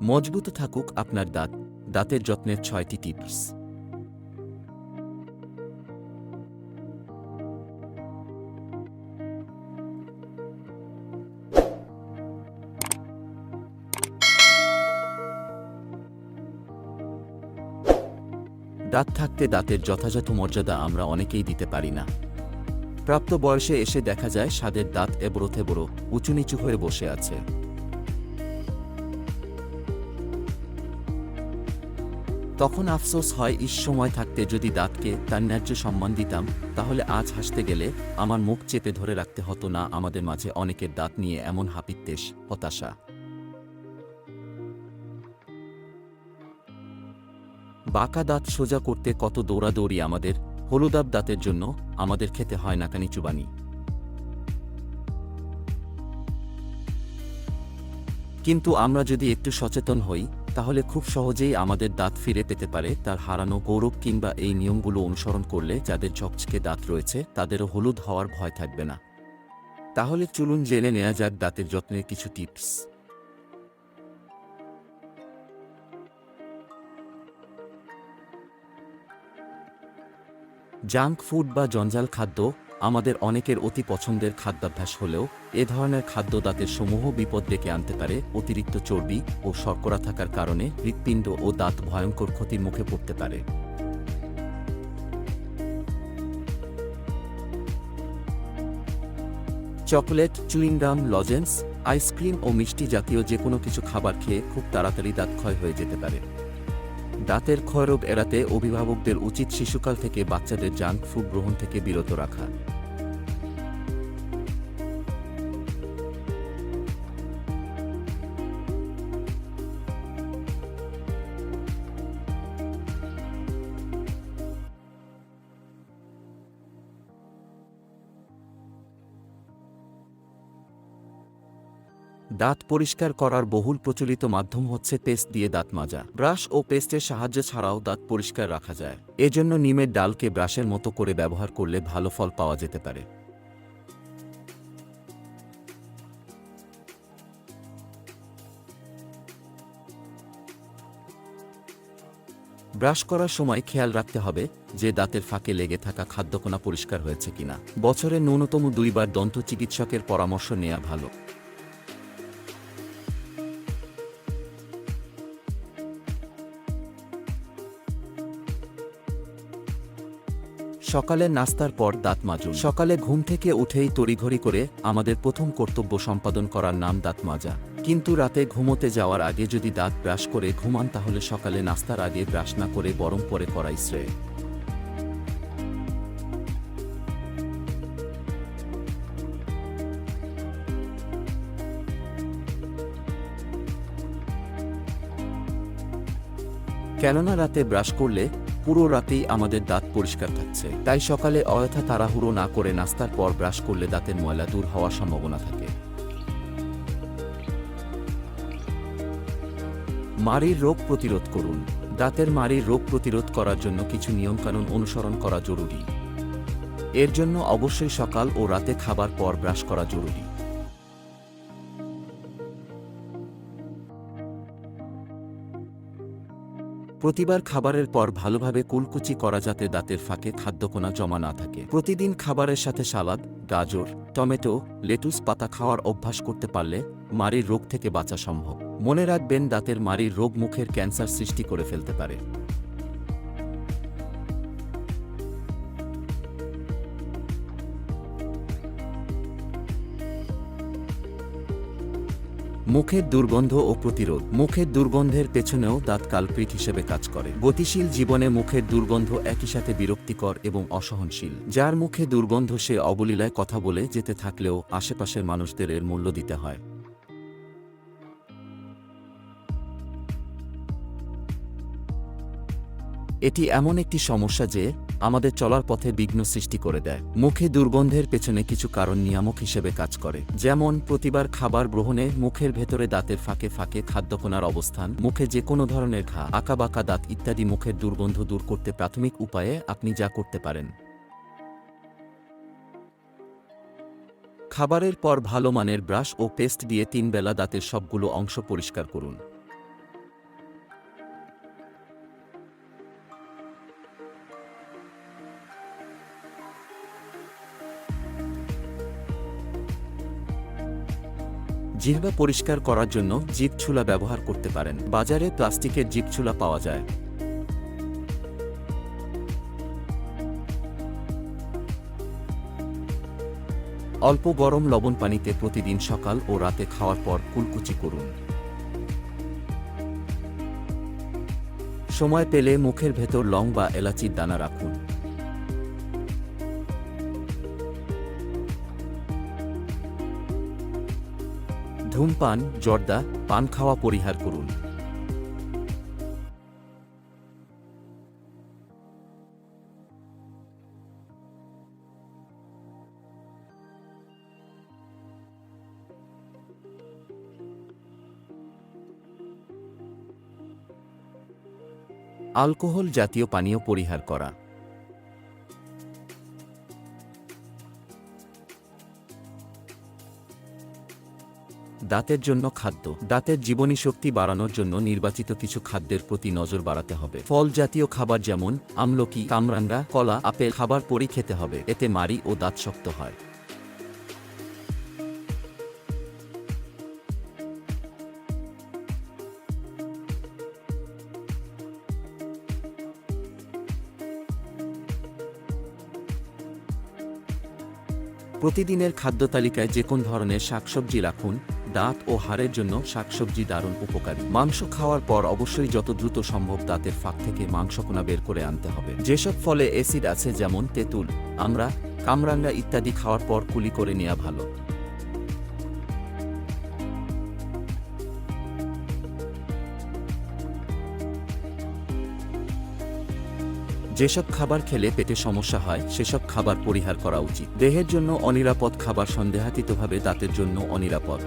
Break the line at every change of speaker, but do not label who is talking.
মজবুত থাকুক আপনার দাঁত। দাঁতের যত্নের ৬টি টিপস। দাঁত থাকতে দাঁতের যথাযথ মর্যাদা আমরা অনেকেই দিতে পারি না। প্রাপ্ত বয়সে এসে দেখা যায় স্বাদের দাঁত এবড়ো থেবড়ো, উঁচু নিচু হয়ে বসে আছে। তখন আফসোস হয়, সময় থাকতে যদি দাঁতকে তার ন্যায্য সম্মান দিতাম, তাহলে আজ হাসতে গেলে আমার মুখ চেপে ধরে রাখতে হতো না। আমাদের মাঝে অনেকের দাঁত নিয়ে এমন হাপিত্যেশ, হতাশা। বাঁকা দাঁত সোজা করতে কত দৌড়াদৌড়ি আমাদের। হলুদাব দাঁতের জন্য আমাদের খেতে হয় নাকানি চুবানি। কিন্তু আমরা যদি একটু সচেতন হই, তাহলে খুব সহজেই আমাদের দাঁত ফিরে পেতে পারে তার হারানো গৌরব। কিংবা এই নিয়মগুলো অনুসরণ করলে যাদের ঝকঝকে দাঁত রয়েছে তাদেরও হলুদ হওয়ার ভয় থাকবে না। তাহলে চলুন জেনে নেওয়া যাক দাঁতের যত্নের কিছু টিপস। জাঙ্ক ফুড বা জঞ্জাল খাদ্য আমাদের অনেকের অতি পছন্দের খাদ্যাভ্যাস হলেও এ ধরনের খাদ্য দাঁতের সমূহ বিপদ ডেকে আনতে পারে। অতিরিক্ত চর্বি ও শর্করা থাকার কারণে হৃৎপিণ্ড ও দাঁত ভয়ঙ্কর ক্ষতির মুখে পড়তে পারে। চকোলেট, চুইংগাম, লজেন্স, আইসক্রিম ও মিষ্টি জাতীয় যে কোনো কিছু খাবার খেয়ে খুব তাড়াতাড়ি দাঁত ক্ষয় হয়ে যেতে পারে। দাঁতের ক্ষয়রোগ এড়াতে অভিভাবকদের উচিত শিশুকাল থেকে বাচ্চাদের জাঙ্ক ফুড গ্রহণ থেকে বিরত রাখা। দাঁত পরিষ্কার করার বহুল প্রচলিত মাধ্যম হচ্ছে পেস্ট দিয়ে দাঁত মাজা। ব্রাশ ও পেস্টের সাহায্য ছাড়াও দাঁত পরিষ্কার রাখা যায়। এজন্য নিমের ডালকে ব্রাশের মতো করে ব্যবহার করলে ভালো ফল পাওয়া যেতে পারে। ব্রাশ করার সময় খেয়াল রাখতে হবে যে দাঁতের ফাঁকে লেগে থাকা খাদ্যকণা পরিষ্কার হয়েছে কিনা। বছরে ন্যূনতম 2 বার দন্ত চিকিৎসকের পরামর্শ নেওয়া ভালো। সকালে নাস্তার পর দাঁত মাজুন। সকালে ঘুম থেকে উঠেই তড়িঘড়ি করে আমাদের প্রথম কর্তব্য সম্পাদন করার নাম দাঁত মাজা। কিন্তু রাতে ঘুমোতে যাওয়ার আগে যদি দাঁত ব্রাশ করে ঘুমান, তাহলে সকালে নাস্তার আগে ব্রাশ না করে বরং পরে করাই শ্রেয়। কেননা রাতে ব্রাশ করলে পুরো রাতেই আমাদের দাঁত পরিষ্কার থাকছে। তাই সকালে অযথা তাড়াহুড়ো না করে নাস্তার পর ব্রাশ করলে দাঁতের ময়লা দূর হওয়ার সম্ভাবনা থাকে। মাড়ির রোগ প্রতিরোধ করুন। দাঁতের মাড়ির রোগ প্রতিরোধ করার জন্য কিছু নিয়মকানুন অনুসরণ করা জরুরি। এর জন্য অবশ্যই সকাল ও রাতে খাবার পর ব্রাশ করা জরুরি। প্রতিবার খাবারের পর ভালোভাবে কুলকুচি করা যাতে দাঁতের ফাঁকে খাদ্যকণা জমা না থাকে। প্রতিদিন খাবারের সাথে সালাদ, গাজর, টমেটো, লেটুস পাতা খাওয়ার অভ্যাস করতে পারলে মাড়ির রোগ থেকে বাঁচা সম্ভব। মনে রাখবেন, দাঁতের মাড়ির রোগ মুখের ক্যান্সার সৃষ্টি করে ফেলতে পারে। মুখের দুর্গন্ধ ও প্রতিরোধ। মুখের দুর্গন্ধের পেছনেও দাঁত কালপ্রিট হিসেবে কাজ করে। গতিশীল জীবনে মুখের দুর্গন্ধ একই সাথে বিরক্তিকর এবং অসহনশীল। যার মুখে দুর্গন্ধ সে অবলীলায় কথা বলে যেতে থাকলেও আশেপাশের মানুষদের এর মূল্য দিতে হয়। এটি এমন একটি সমস্যা যে আমাদের চলার পথে বিঘ্ন সৃষ্টি করে দেয়। মুখে দুর্গন্ধের পেছনে কিছু কারণ নিয়ামক হিসেবে কাজ করে, যেমন প্রতিবার খাবার গ্রহণে মুখের ভেতরে দাঁতের ফাঁকে ফাঁকে খাদ্যকণার অবস্থান, মুখে যে কোনো ধরনের ঘা, আঁকাবাঁকা দাঁত ইত্যাদি। মুখের দুর্গন্ধ দূর করতে প্রাথমিক উপায়ে আপনি যা করতে পারেন: খাবারের পর ভালো মানের ব্রাশ ও পেস্ট দিয়ে 3 বেলা দাঁতের সবগুলো অংশ পরিষ্কার করুন। জিহ্বা পরিষ্কার করার জন্য জিভ ছুলা ব্যবহার করতে পারেন। বাজারে প্লাস্টিকের জিভ ছুলা পাওয়া যায়। অল্প গরম লবণ পানিতে প্রতিদিন সকাল ও রাতে খাওয়ার পর কুলকুচি করুন। সময় পেলে মুখের ভেতর লং বা এলাচির দানা রাখুন। ধূমপান, জর্দা, পান খাওয়া পরিহার করুন। অ্যালকোহল জাতীয় পানীয় পরিহার করা। দাঁতের জন্য খাদ্য। দাঁতের জীবনী শক্তি বাড়ানোর জন্য নির্বাচিত কিছু খাদ্যের প্রতি নজর বাড়াতে হবে। ফল জাতীয় খাবার যেমন আমলকি, কামরাঙ্গা, কলা, আপেল খাবার পরই খেতে হবে, এতে মাড়ি ও দাঁত শক্ত হয়। প্রতিদিনের খাদ্য তালিকায় যে কোন ধরনের শাকসবজি রাখুন। দাঁত ও হাড়ের জন্য শাকসবজি দারুণ উপকারী। মাংস খাওয়ার পর অবশ্যই যত দ্রুত সম্ভব দাঁতের ফাঁক থেকে মাংসকণা বের করে আনতে হবে। যেসব ফলে অ্যাসিড আছে যেমন তেঁতুল, আমড়া, কামরাঙ্গা ইত্যাদি খাওয়ার পর কুলি করে নেওয়া ভালো। যেসব খাবার খেলে পেটে সমস্যা হয় সেসব খাবার পরিহার করা উচিত। দেহের জন্য অনিরাপদ খাবার সন্দেহাতীতভাবে দাঁতের জন্য অনিরাপদ।